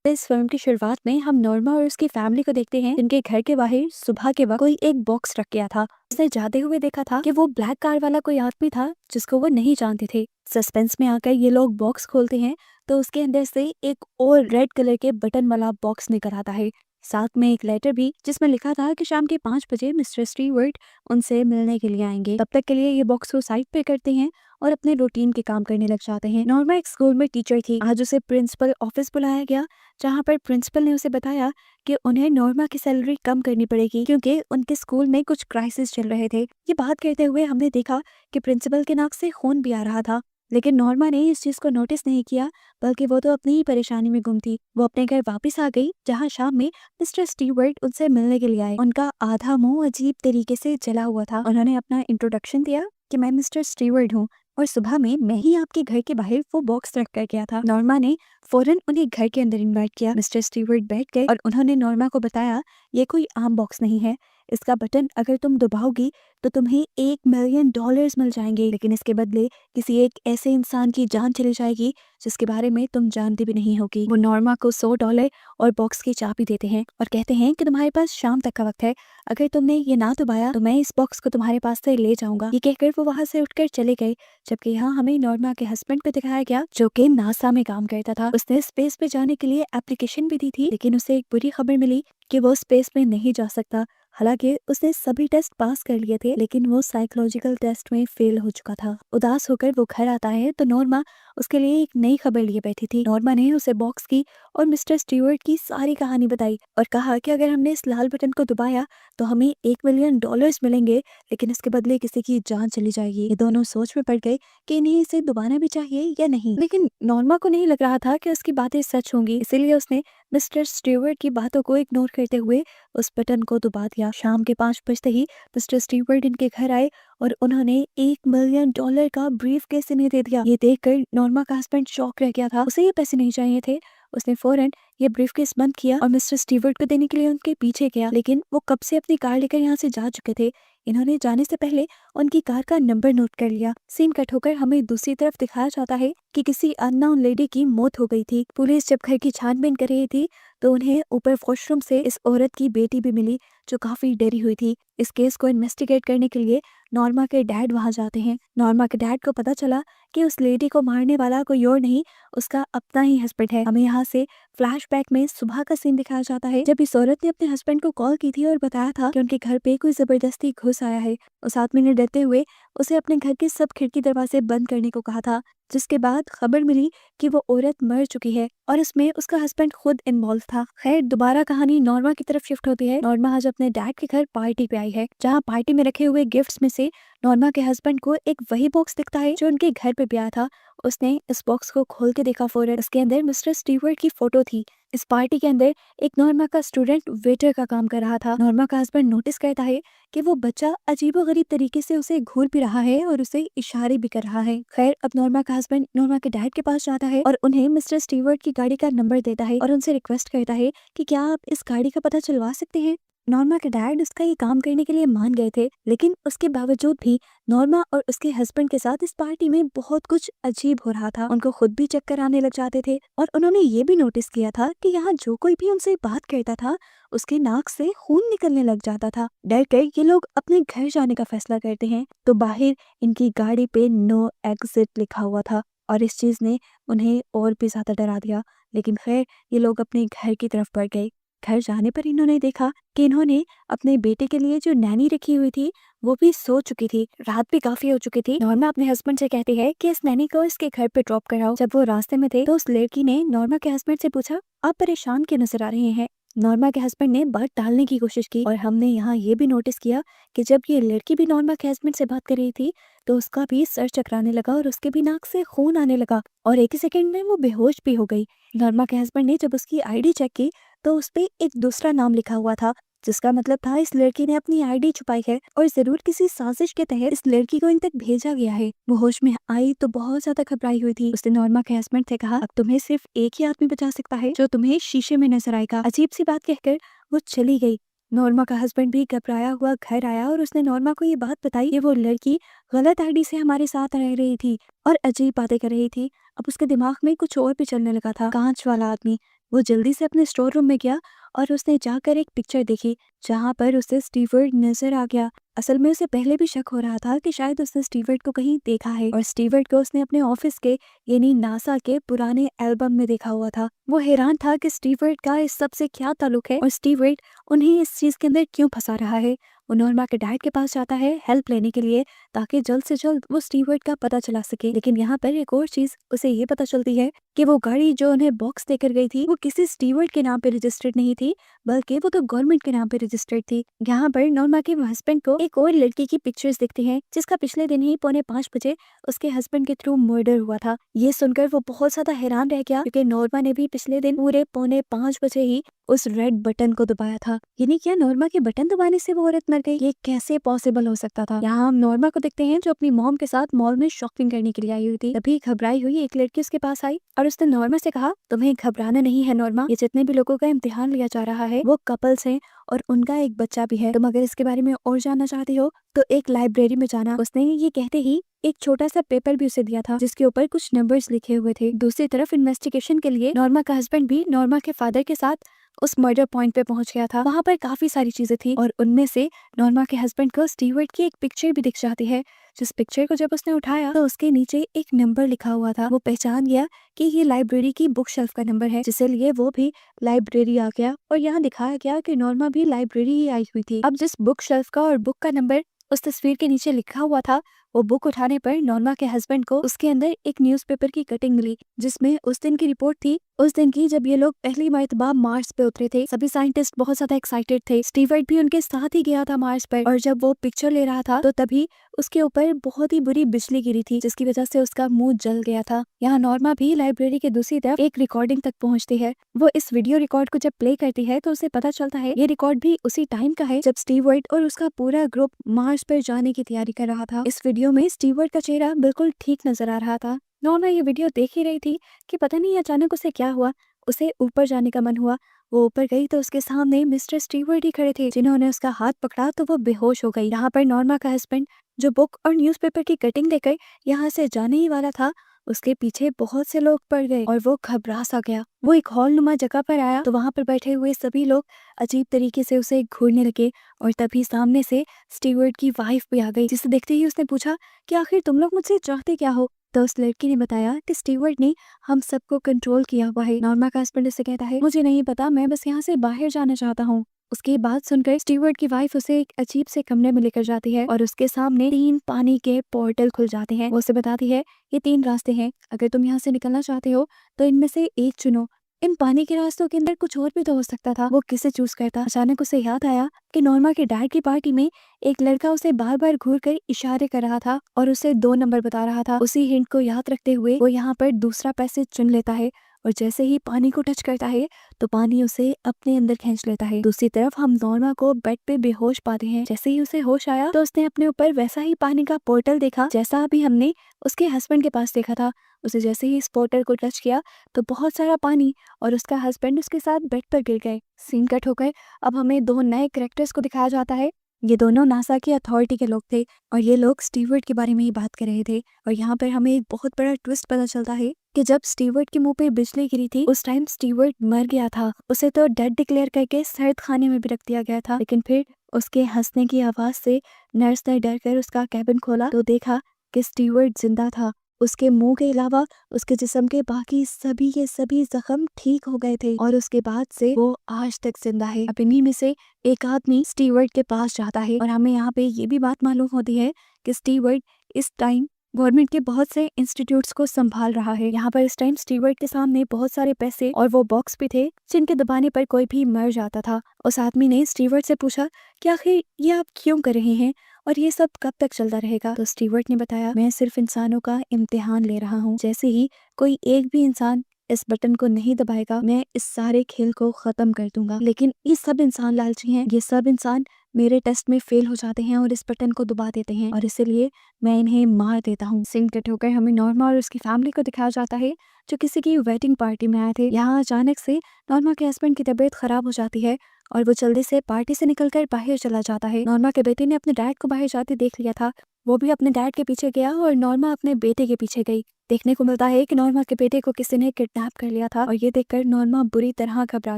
इस फिल्म की शुरुआत में हम नॉर्मा और उसकी फैमिली को देखते हैं जिनके घर के बाहर सुबह के वक्त कोई एक बॉक्स रख गया था। उसने जाते हुए देखा था कि वो ब्लैक कार वाला कोई आदमी था जिसको वो नहीं जानते थे। सस्पेंस में आकर ये लोग बॉक्स खोलते हैं तो उसके अंदर से एक और रेड कलर के बटन वाला बॉक्स निकल आता है। साथ में एक लेटर भी जिसमें लिखा था कि शाम के 5 बजे मिस्टर स्टीवर्ट उनसे मिलने के लिए आएंगे। तब तक के लिए ये बॉक्स को साइड पे करते हैं और अपने रूटीन के काम करने लग जाते हैं। नॉर्मा एक स्कूल में टीचर थी। आज उसे प्रिंसिपल ऑफिस बुलाया गया जहाँ पर प्रिंसिपल ने उसे बताया कि उन्हें नॉर्मा की सैलरी कम करनी पड़ेगी क्योंकि उनके स्कूल में कुछ क्राइसिस चल रहे थे। ये बात कहते हुए हमने देखा कि प्रिंसिपल के नाक से खून भी आ रहा था, लेकिन नॉर्मा ने इस चीज को नोटिस नहीं किया, बल्कि वो तो अपनी ही परेशानी में गुम थी। वो अपने घर वापस आ गई जहाँ शाम में मिस्टर स्टीवर्ट उनसे मिलने के लिए आए। उनका आधा मुंह अजीब तरीके से जला हुआ था। उन्होंने अपना इंट्रोडक्शन दिया कि मैं मिस्टर स्टीवर्ट हूँ और सुबह में मैं ही आपके घर के बाहर वो बॉक्स रख कर गया था। नॉर्मा ने फौरन उन्हें घर के अंदर इनवाइट किया। मिस्टर स्टीवर्ट बैठ गए और उन्होंने नॉर्मा को बताया ये कोई आम बॉक्स नहीं है, इसका बटन अगर तुम दबाओगी तो तुम्हें $1 मिलियन मिल जाएंगे, लेकिन इसके बदले किसी एक ऐसे इंसान की जान चली जाएगी जिसके बारे में तुम जानती भी नहीं होगी। वो नॉर्मा को $100 और बॉक्स की चाबी देते हैं और कहते हैं कि तुम्हारे पास शाम तक का वक्त है, अगर तुमने ये ना दबाया तो मैं इस बॉक्स को तुम्हारे पास से ले जाऊंगा। ये कहकर वो वहां से उठकर चले गए। जबकि यहाँ हमें नॉर्मा के हस्बैंड को दिखाया गया जो कि नासा में काम करता था। उसने स्पेस पे जाने के लिए एप्लीकेशन भी दी थी, लेकिन उसे एक बुरी खबर मिली कि वो स्पेस में नहीं जा सकता। हालांकि उसने सभी टेस्ट पास कर लिए थे, लेकिन वो साइकोलॉजिकल टेस्ट में फेल हो चुका था। उदास होकर वो घर आता है तो नॉर्मा उसके लिए एक नई खबर लिए बैठी थी। नॉर्मा ने उसे बॉक्स की और मिस्टर स्टीवर्ट की सारी कहानी बताई और कहा कि अगर हमने इस लाल बटन को दबाया तो हमें $1 मिलियन मिलेंगे, लेकिन इसके बदले किसी की जान चली जाएगी। ये दोनों सोच में पड़ गए कि इन्हें इसे दबाना भी चाहिए या नहीं, लेकिन नॉर्मा को नहीं लग रहा था कि उसकी बातें सच होंगी, इसीलिए उसने मिस्टर स्टीवर्ट की बातों को इग्नोर करते हुए उस बटन को दबा दिया। शाम के 5 बजते ही मिस्टर स्टीवर्ट इनके घर आए और उन्होंने $1 मिलियन का ब्रीफ केस इन्हें दे दिया। ये देखकर नॉर्मा का हस्बैंड शॉक रह गया था। उसे ये पैसे नहीं चाहिए थे। उसने फौरन ये ब्रीफ केस बंद किया और मिस्टर स्टीवर्ट को देने के लिए उनके पीछे गया, लेकिन वो कब से अपनी कार लेकर यहाँ से जा चुके थे। इन्होंने जाने से पहले उनकी कार का नंबर नोट कर लिया। सीन कट होकर हमें दूसरी तरफ दिखाया जाता है कि किसी अननोन लेडी की मौत हो गई थी। पुलिस जब घर की छानबीन कर रही थी तो उन्हें ऊपर वॉशरूम से इस औरत की बेटी भी मिली जो काफी डरी हुई थी। इस केस को इन्वेस्टिगेट करने के लिए नॉर्मा के डैड वहां जाते हैं। नॉर्मा के डैड को पता चला कि उस लेडी को मारने वाला कोई और नहीं, उसका अपना ही हस्बैंड है। हमें यहाँ से फ्लैशबैक में सुबह का सीन दिखाया जाता है जब इस औरत ने अपने हस्बैंड को कॉल की थी और बताया था कि उनके घर पे कोई जबरदस्ती घुस आया है। उस आदमी ने डरते हुए उसे अपने घर के सब खिड़की दरवाजे बंद करने को कहा था, जिसके बाद खबर मिली कि वो औरत मर चुकी है और इसमें उसका हस्बैंड खुद इन्वॉल्व था। खैर, दोबारा कहानी नॉर्मा की तरफ शिफ्ट होती है। नॉर्मा आज अपने डैड के घर पार्टी पे आई है, जहाँ पार्टी में रखे हुए गिफ्ट्स में से नॉर्मा के हस्बैंड को एक वही बॉक्स दिखता है जो उनके घर पे भी आया था। उसने इस बॉक्स को खोल के देखा फौरन। उसके अंदर मिस्टर स्टीवर्ट की फोटो थी। इस पार्टी के अंदर एक नॉर्मा का स्टूडेंट वेटर का काम कर रहा था। नॉर्मा का हस्बैंड नोटिस करता है कि वो बच्चा अजीबोगरीब तरीके से उसे घूर भी रहा है और उसे इशारे भी कर रहा है। खैर, अब नॉर्मा का हस्बैंड नॉर्मा के डैड के पास जाता है और उन्हें मिस्टर स्टीवर्ट की गाड़ी का नंबर देता है और उनसे रिक्वेस्ट करता है कि क्या आप इस गाड़ी का पता चलवा सकते हैं। नॉर्मा के डैड उसका ये काम करने के लिए मान गए थे, लेकिन उसके बावजूद भी नॉर्मा और उसके हस्बैंड के साथ इस पार्टी में बहुत कुछ अजीब हो रहा था। उनको खुद भी चक्कर आने लग जाते थे और उन्होंने ये भी नोटिस किया था कि यहाँ जो कोई भी उनसे बात करता था उसके नाक से खून निकलने लग जाता था। डर कर ये लोग अपने घर जाने का फैसला करते हैं तो बाहर इनकी गाड़ी पे नो एग्जिट लिखा हुआ था और इस चीज ने उन्हें और भी ज्यादा डरा दिया। लेकिन खैर, ये लोग अपने घर की तरफ बढ़ गए। घर जाने पर इन्होंने देखा कि इन्होंने अपने बेटे के लिए जो नैनी रखी हुई थी वो भी सो चुकी थी। रात भी काफी हो चुकी थी। नॉर्मा अपने हस्बैंड से कहती है कि इस नैनी को इसके घर पे ड्रॉप कराओ। जब वो रास्ते में थे तो उस लड़की ने नॉर्मा के हस्बैंड से पूछा, आप परेशान क्यों नजर आ रहे हैं। नॉर्मा के हस्बैंड ने बात टालने की कोशिश की और हमने यहाँ ये भी नोटिस किया कि जब ये लड़की भी नॉर्मा के हस्बैंड से बात कर रही थी तो उसका भी सर चकराने लगा और उसके भी नाक से खून आने लगा और एक ही सेकंड में वो बेहोश भी हो गई। नॉर्मा के हस्बैंड ने जब उसकी आईडी चेक की तो उस पे एक दूसरा नाम लिखा हुआ था, जिसका मतलब था इस लड़की ने अपनी आईडी छुपाई है और जरूर किसी साजिश के तहत इस लड़की को इन तक भेजा गया है। वो होश में आई तो बहुत ज्यादा घबराई हुई थी। उसने नॉर्मा के हस्बैंड से कहा, अब तुम्हें सिर्फ एक ही आदमी बचा सकता है जो तुम्हें शीशे में नजर आएगा। अजीब सी बात कहकर वो चली गई। नॉर्मा का हस्बैंड भी घबराया हुआ घर आया और उसने नॉर्मा को ये बात बताई कि वो लड़की गलत आईडी से हमारे साथ रह रही थी और अजीब बातें कर रही थी। अब उसके दिमाग में कुछ और भी चलने लगा था। कांच वाला आदमी, वो जल्दी से अपने स्टोर रूम में गया और उसने जाकर एक पिक्चर देखी जहाँ पर उसे स्टीवर्ट नजर आ गया। असल में उसे पहले भी शक हो रहा था कि शायद उसने स्टीवर्ट को कहीं देखा है और स्टीवर्ट को उसने अपने ऑफिस के यानी नासा के पुराने एल्बम में देखा हुआ था। वो हैरान था कि स्टीवर्ट का इस सब से क्या ताल्लुक है और स्टीवर्ट उन्हें इस चीज के अंदर क्यों फंसा रहा है। वो नॉर्मा के डैड के पास जाता है हेल्प लेने के लिए ताकि जल्द से जल्द वो स्टीवर्ट का पता चला सके। लेकिन यहाँ पर एक और चीज उसे ये पता चलती है कि वो गाड़ी जो उन्हें बॉक्स देकर गई थी वो किसी स्टीवर्ट के नाम पे रजिस्टर्ड नहीं थी, बल्कि वो तो गवर्नमेंट के नाम पे रजिस्टर्ड थी। यहाँ पर नॉर्मा के हस्बैंड को एक और लड़की की पिक्चर्स दिखती हैं जिसका पिछले दिन ही 4:45 उसके हस्बैंड के थ्रू मर्डर हुआ था। ये सुनकर वो बहुत ज्यादा हैरान रह गया क्योंकि नॉर्मा ने भी पिछले दिन पूरे 4:45 ही उस रेड बटन को दबाया था। यानी क्या नॉर्मा के बटन दबाने से वो औरत मर गई? ये कैसे पॉसिबल हो सकता था? यहाँ हम नॉर्मा को देखते हैं जो अपनी मॉम के साथ मॉल में शॉपिंग करने के लिए आई हुई थी। तभी घबराई हुई एक लड़की उसके पास आई और उसने नॉर्मा से कहा, तुम्हें घबराना नहीं है नॉर्मा, ये जितने भी लोगों का इम्तिहान लिया जा रहा है वो कपल्स हैं और उनका एक बच्चा भी है। तुम अगर इसके बारे में और जानना चाहती हो तो एक लाइब्रेरी में जाना। उसने ये कहते ही एक छोटा सा पेपर भी उसे दिया था जिसके ऊपर कुछ नंबर्स लिखे हुए थे। दूसरी तरफ इन्वेस्टिगेशन के लिए नॉर्मा का हस्बैंड भी नॉर्मा के फादर के साथ उस मर्डर पॉइंट पे पहुंच गया था। वहां पर काफी सारी चीजें थी और उनमें से नॉर्मा के हस्बैंड को स्टीवर्ट की एक पिक्चर भी दिख जाती है। जिस पिक्चर को जब उसने उठाया तो उसके नीचे एक नंबर लिखा हुआ था। वो पहचान गया कि ये लाइब्रेरी की बुक शेल्फ का नंबर है, जिसे लिए वो भी लाइब्रेरी आ गया और यहाँ दिखाया गया कि नॉर्मा भी लाइब्रेरी ही आई हुई थी। अब जिस बुक शेल्फ का और बुक का नंबर उस तस्वीर के नीचे लिखा हुआ था, वो बुक उठाने पर नॉर्मा के हस्बैंड को उसके अंदर एक न्यूज़पेपर की कटिंग मिली जिसमें उस दिन की रिपोर्ट थी, उस दिन की जब ये लोग पहली मर्तबा मार्स पे उतरे थे। सभी साइंटिस्ट बहुत ज्यादा एक्साइटेड थे। स्टीवर्ट भी उनके साथ ही गया था मार्स पर और जब वो पिक्चर ले रहा था तो तभी उसके ऊपर बहुत ही बुरी बिजली गिरी थी जिसकी वजह से उसका मुंह जल गया था। यहाँ नॉर्मा भी लाइब्रेरी के दूसरी तरफ एक रिकॉर्डिंग तक पहुंचती है। वो इस वीडियो रिकॉर्ड को जब प्ले करती है तो उसे पता चलता है ये रिकॉर्ड भी उसी टाइम का है जब स्टीवर्ट और उसका पूरा ग्रुप मार्स पर जाने की तैयारी कर रहा था। इस वीडियो में स्टीवर्ट का चेहरा बिल्कुल ठीक नजर आ रहा था। नॉर्मा ये वीडियो देख ही रही थी कि पता नहीं अचानक उसे क्या हुआ, उसे ऊपर जाने का मन हुआ। वो ऊपर गई तो उसके सामने मिस्टर स्टीवर्ट ही खड़े थे जिन्होंने उसका हाथ पकड़ा तो वो बेहोश हो गई। यहाँ पर नॉर्मा का हस्बैंड जो बुक और न्यूज़पेपर की कटिंग लेकर यहाँ से जाने ही वाला था, उसके पीछे बहुत से लोग पड़ गए और वो घबरा सा गया। वो एक हॉल नुमा जगह पर आया तो वहां पर बैठे हुए सभी लोग अजीब तरीके से उसे घूरने लगे और तभी सामने से स्टीवर्ट की वाइफ भी आ गई, जिसे देखते ही उसने पूछा कि आखिर तुम लोग मुझसे चाहते क्या हो। तो उस लड़की ने बताया कि स्टीवर्ट ने हम सबको कंट्रोल किया हुआ है। नॉर्मा का हस्बैंड उसे कहता है, मुझे नहीं पता, मैं बस यहाँ से बाहर जाना चाहता हूँ। उसकी बात सुनकर स्टीवर्ट की वाइफ उसे एक अजीब से कमरे में लेकर जाती है और उसके सामने 3 पानी के पोर्टल खुल जाते हैं। वो उसे बताती है ये 3 रास्ते हैं, अगर तुम यहाँ से निकलना चाहते हो तो इनमें से एक चुनो। इन पानी के रास्तों के अंदर कुछ और भी तो हो सकता था। वो किसे चूज करता। अचानक उसे याद आया कि नॉर्मा के डैड की पार्टी में एक लड़का उसे बार बार घूर कर इशारे कर रहा था और उसे 2 नंबर बता रहा था। उसी हिंट को याद रखते हुए वो यहाँ पर दूसरा पैसेज चुन लेता है और जैसे ही पानी को टच करता है तो पानी उसे अपने अंदर खींच लेता है। दूसरी तरफ हम नॉर्मा को बेड पे बेहोश पाते हैं। जैसे ही उसे होश आया तो उसने अपने ऊपर वैसा ही पानी का पोर्टल देखा जैसा अभी हमने उसके हस्बैंड के पास देखा था। उसे जैसे ही इस पोर्टल को टच किया तो बहुत सारा पानी और उसका हस्बैंड उसके साथ बेड पर गिर गए। सीन कट होकर अब हमें 2 नए कैरेक्टर्स को दिखाया जाता है। ये दोनों नासा की अथॉरिटी के लोग थे और ये लोग स्टीवर्ट के बारे में ही बात कर रहे थे। और यहाँ पर हमें एक बहुत बड़ा ट्विस्ट पता चलता है कि जब स्टीवर्ट के मुंह पे बिजली गिरी थी उस टाइम स्टीवर्ट मर गया था। उसे तो डेड डिक्लेयर करके सर्द खाने में भी रख दिया गया था, लेकिन फिर उसके हंसने की आवाज से नर्स ने डर कर उसका कैबिन खोला तो देखा कि स्टीवर्ट जिंदा था। उसके मुंह के अलावा उसके जिस्म के बाकी सभी के सभी जख्म ठीक हो गए थे और उसके बाद से वो आज तक जिंदा है। अब इन्हीं में से एक आदमी स्टीवर्ट के पास जाता है और हमें यहाँ पे ये भी बात मालूम होती है कि स्टीवर्ट इस टाइम गवर्नमेंट के बहुत से इंस्टीट्यूट्स को संभाल रहा है। यहाँ पर इस टाइम स्टीवर्ट के सामने बहुत सारे पैसे और वो बॉक्स भी थे जिनके दबाने पर कोई भी मर जाता था। उस आदमी ने स्टीवर्ट से पूछा कि आखिर ये आप क्यों कर रहे हैं और ये सब कब तक चलता रहेगा। तो स्टीवर्ट ने बताया, मैं सिर्फ इंसानों का इम्तिहान ले रहा हूँ। जैसे ही कोई एक भी इंसान इस बटन को नहीं दबाएगा मैं इस सारे खेल को खत्म कर दूंगा। लेकिन ये सब इंसान लालची हैं, ये सब इंसान मेरे टेस्ट में फेल हो जाते हैं और इस बटन को दबा देते हैं और इसीलिए मैं इन्हें मार देता हूँ। सीन कट होकर हमें नॉर्मा और उसकी फैमिली को दिखाया जाता है जो किसी की वेडिंग पार्टी में आए थे। यहाँ अचानक से नॉर्मा के हस्बैंड की तबीयत खराब हो जाती है और वो जल्दी से पार्टी से निकलकर बाहर चला जाता है। नॉर्मा के बेटे ने अपने डैड को बाहर जाते देख लिया था, वो भी अपने डैड के पीछे गया और नॉर्मा अपने बेटे के पीछे गई। देखने को मिलता है कि नॉर्मा के बेटे को किसी ने किडनैप कर लिया था और ये देखकर नॉर्मा बुरी तरह घबरा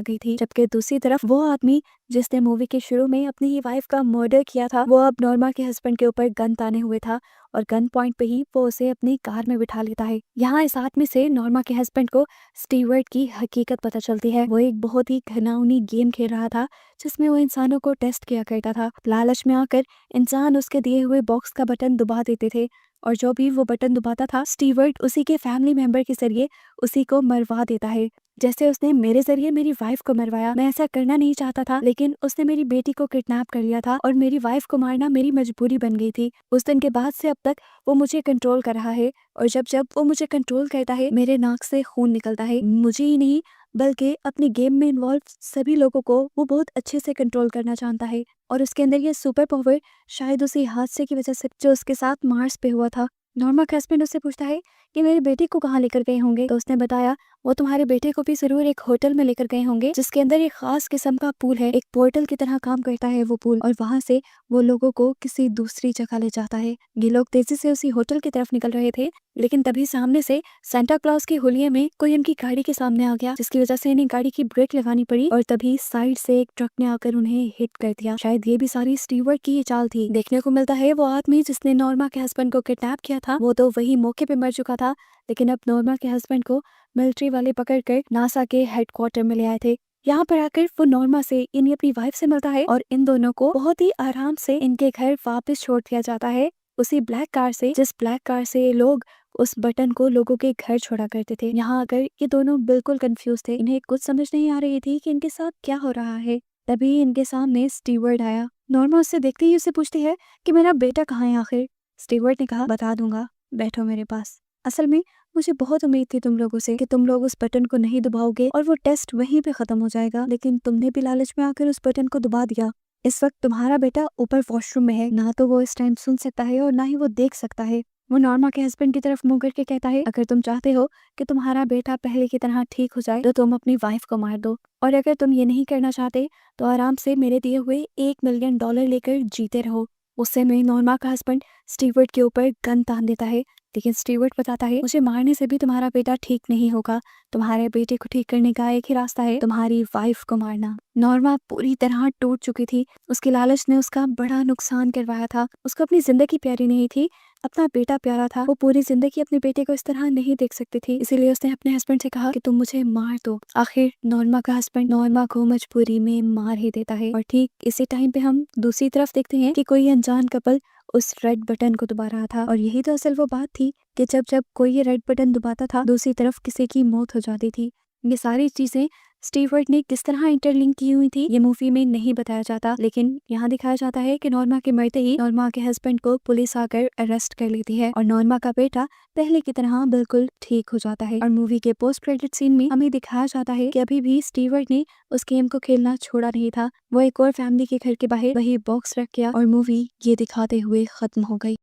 गई थी। जबकि दूसरी तरफ वो आदमी जिसने मूवी के शुरू में अपनी ही वाइफ का मर्डर किया था, वो अब नॉर्मा के हस्बैंड के ऊपर गन ताने हुए था और गन पॉइंट पे ही वो उसे अपनी कार में बिठा लेता है। यहाँ इस आदमी से नॉर्मा के हस्बैंड को स्टीवर्ट की हकीकत पता चलती है। वो एक बहुत ही घिनौनी गेम खेल रहा था जिसमें वो इंसानों को टेस्ट किया करता था। लालच में आकर इंसान उसके दिए हुए बॉक्स का बटन दबा देते थे और जो भी वो बटन दबाता था, स्टीवर्ट उसी के फैमिली मेंबर के जरिए उसी को मरवा देता है। जैसे उसने मेरे जरिए मेरी वाइफ को मरवाया। मैं ऐसा करना नहीं चाहता था, लेकिन उसने मेरी बेटी को किडनैप कर लिया था और मेरी वाइफ को मारना मेरी मजबूरी बन गई थी। उस दिन के बाद से अब तक वो मुझे कंट्रोल कर रहा है और जब जब वो मुझे कंट्रोल करता है, मेरे नाक से खून निकलता है। मुझे ही नहीं बल्कि अपनी गेम में इन्वॉल्व सभी लोगों को वो बहुत अच्छे से कंट्रोल करना जानता है और उसके अंदर ये सुपर पावर शायद उसी हादसे की वजह से जो उसके साथ मार्स पे हुआ था। नॉर्मा का हस्बैंड उससे पूछता है कि मेरे बेटे को कहाँ लेकर गए होंगे, तो उसने बताया वो तुम्हारे बेटे को भी जरूर एक होटल में लेकर गए होंगे जिसके अंदर एक खास किस्म का पूल है। एक पोर्टल की तरह काम करता है वो पूल, और वहां से वो लोगों को किसी दूसरी जगह ले जाता है। ये लोग तेजी से उसी होटल की तरफ निकल रहे थे, लेकिन तभी सामने से सेंटा क्लॉज के हुलिये में कोई उनकी गाड़ी के सामने आ गया, जिसकी वजह से इन्हें गाड़ी की ब्रेक लगानी पड़ी और तभी साइड से एक ट्रक ने आकर उन्हें हिट कर दिया। शायद ये भी सारी स्टीवर्ट की ही चाल थी। देखने को मिलता है वो आदमी जिसने नॉर्मा के हस्बैंड को किडनैप किया था, वो तो वही मौके पे मर चुका था, लेकिन अब नॉर्मा के हस्बैंड को मिलिट्री वाले पकड़कर नासा के हेडक्वार्टर में ले आए थे। यहाँ पर आकर वो नॉर्मा से यानी अपनी वाइफ से मिलता है और इन दोनों को बहुत ही आराम से इनके घर वापस छोड़ दिया जाता है, उसी ब्लैक कार से जिस ब्लैक कार से लोग उस बटन को लोगों के घर छोड़ा करते थे। यहाँ आकर ये दोनों बिल्कुल कंफ्यूज थे, इन्हें कुछ समझ नहीं आ रही थी कि इनके साथ क्या हो रहा है। तभी इनके सामने स्टीवर्ड आया। नॉर्मा उससे देखते ही उसे पूछती है कि मेरा बेटा कहाँ है आखिर। स्टीवर्ड ने कहा बता दूंगा, बैठो मेरे पास। असल में मुझे बहुत उम्मीद थी तुम लोगों से कि तुम लोग उस बटन को नहीं दबाओगे और वो टेस्ट वहीं पे खत्म हो जाएगा, लेकिन तुमने भी लालच में आकर उस बटन को दबा दिया। इस वक्त तुम्हारा बेटा ऊपर वॉशरूम में है, ना तो वो इस टाइम सुन सकता है और ना ही वो देख सकता है। वो नॉर्मा के हस्बैंड की तरफ मुंह करके कहता है अगर तुम चाहते हो कि तुम्हारा बेटा पहले की तरह ठीक हो जाए तो तुम अपनी वाइफ को मार दो, और अगर तुम ये नहीं करना चाहते तो आराम से मेरे दिए हुए $1 मिलियन लेकर जीते रहो। उससे में नॉर्मा का हस्बैंड स्टीवर्ट के ऊपर गन तान देता है, लेकिन स्टीवर्ट बताता है मुझे मारने से भी तुम्हारा बेटा ठीक नहीं होगा। तुम्हारे बेटे को ठीक करने का एक ही रास्ता है, तुम्हारी वाइफ को मारना। नॉर्मा पूरी तरह टूट चुकी थी। उसकी लालच ने उसका बड़ा नुकसान करवाया था। उसको अपनी जिंदगी प्यारी नहीं थी, अपना बेटा प्यारा था। वो पूरी जिंदगी अपने बेटे को इस तरह नहीं देख सकती थी, इसीलिए उसने अपने हस्बैंड से कहा कि तुम मुझे मार दो। आखिर नॉर्मा का हस्बैंड नॉर्मा को मजबूरी में मार ही देता है। और ठीक इसी टाइम पे हम दूसरी तरफ देखते हैं कि कोई अनजान कपल उस रेड बटन को दबा रहा था, और यही तो असल वो बात थी कि जब जब कोई ये रेड बटन दबाता था दूसरी तरफ किसी की मौत हो जाती थी। ये सारी चीजें स्टीवर्ट ने किस तरह इंटरलिंक की हुई थी ये मूवी में नहीं बताया जाता, लेकिन यहाँ दिखाया जाता है कि नॉर्मा के मरते ही नॉर्मा के हस्बैंड को पुलिस आकर अरेस्ट कर लेती है और नॉर्मा का बेटा पहले की तरह बिल्कुल ठीक हो जाता है। और मूवी के पोस्ट क्रेडिट सीन में हमें दिखाया जाता है कि अभी भी स्टीवर्ट ने उस गेम को खेलना छोड़ा नहीं था। वो एक और फैमिली के घर के बाहर वही बॉक्स रख गया और मूवी ये दिखाते हुए खत्म हो गई।